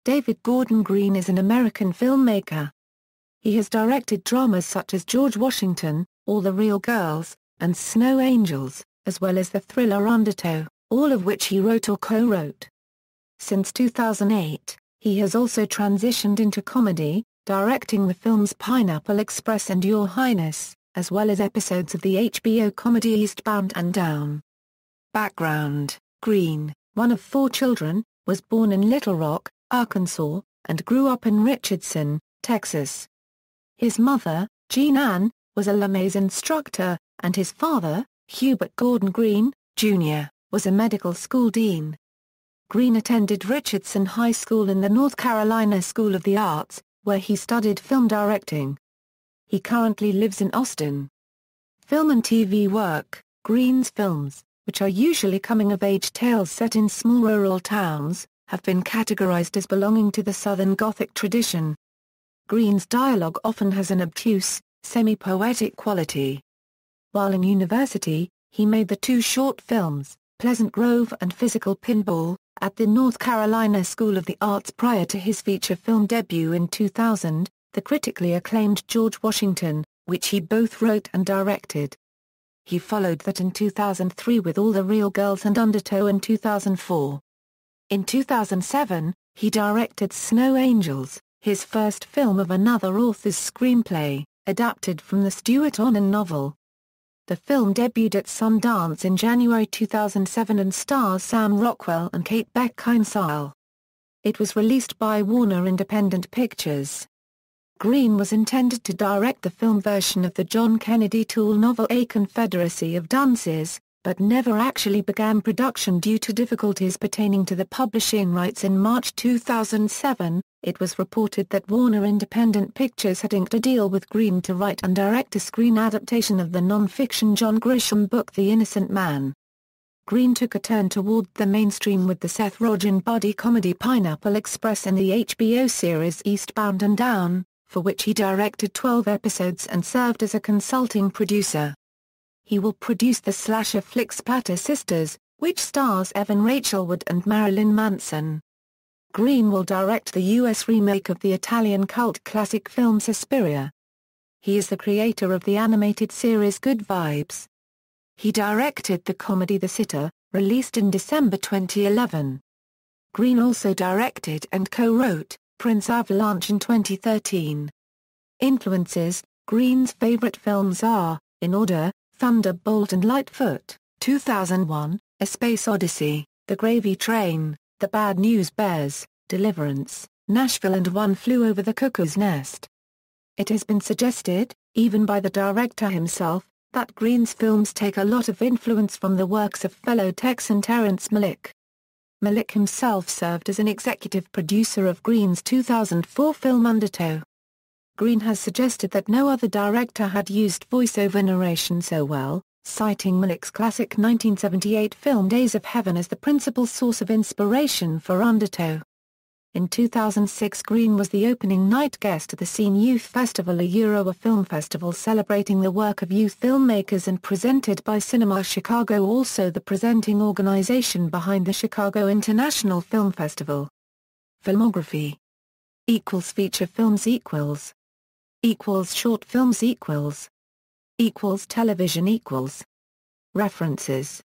David Gordon Green is an American filmmaker. He has directed dramas such as George Washington, All the Real Girls, and Snow Angels, as well as the thriller Undertow, all of which he wrote or co-wrote. Since 2008, he has also transitioned into comedy, directing the films Pineapple Express and Your Highness, as well as episodes of the HBO comedy Eastbound and Down. Background: Green, one of 4 children, was born in Little Rock, Arkansas, and grew up in Richardson, Texas. His mother, Jean Ann, was a lamaze instructor, and his father, Hubert Gordon Green, Jr., was a medical school dean. Green attended Richardson High School in the North Carolina School of the Arts, where he studied film directing. He currently lives in Austin. Film and TV work: Green's films, which are usually coming-of-age tales set in small rural towns, have been categorized as belonging to the Southern Gothic tradition. Green's dialogue often has an obtuse, semi-poetic quality. While in university, he made the 2 short films, Pleasant Grove and Physical Pinball, at the North Carolina School of the Arts prior to his feature film debut in 2000, the critically acclaimed George Washington, which he both wrote and directed. He followed that in 2003 with All the Real Girls and Undertow in 2004. In 2007, he directed Snow Angels, his first film of another author's screenplay, adapted from the Stuart Onan novel. The film debuted at Sundance in January 2007 and stars Sam Rockwell and Kate Beckinsale. It was released by Warner Independent Pictures. Green was intended to direct the film version of the John Kennedy Toole novel A Confederacy of Dunces, but never actually began production due to difficulties pertaining to the publishing rights. In March 2007, it was reported that Warner Independent Pictures had inked a deal with Green to write and direct a screen adaptation of the non-fiction John Grisham book The Innocent Man. Green took a turn toward the mainstream with the Seth Rogen buddy comedy Pineapple Express and the HBO series Eastbound and Down, for which he directed 12 episodes and served as a consulting producer. He will produce the slasher flick Splatter Sisters, which stars Evan Rachel Wood and Marilyn Manson. Green will direct the U.S. remake of the Italian cult classic film Suspiria. He is the creator of the animated series Good Vibes. He directed the comedy The Sitter, released in December 2011. Green also directed and co-wrote Prince Avalanche in 2013. Influences: Green's favorite films are, in order, Thunderbolt and Lightfoot, 2001, A Space Odyssey, The Gravy Train, The Bad News Bears, Deliverance, Nashville and One Flew Over the Cuckoo's Nest. It has been suggested, even by the director himself, that Green's films take a lot of influence from the works of fellow Texan Terrence Malick. Malick himself served as an executive producer of Green's 2004 film Undertow. Green has suggested that no other director had used voiceover narration so well, citing Malick's classic 1978 film Days of Heaven as the principal source of inspiration for Undertow. In 2006, Green was the opening night guest at the Scene Youth Festival, a film festival celebrating the work of youth filmmakers and presented by Cinema Chicago, also the presenting organization behind the Chicago International Film Festival. Filmography = feature films = short films = television = References.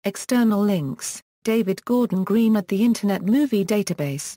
External links: David Gordon Green at the Internet Movie Database.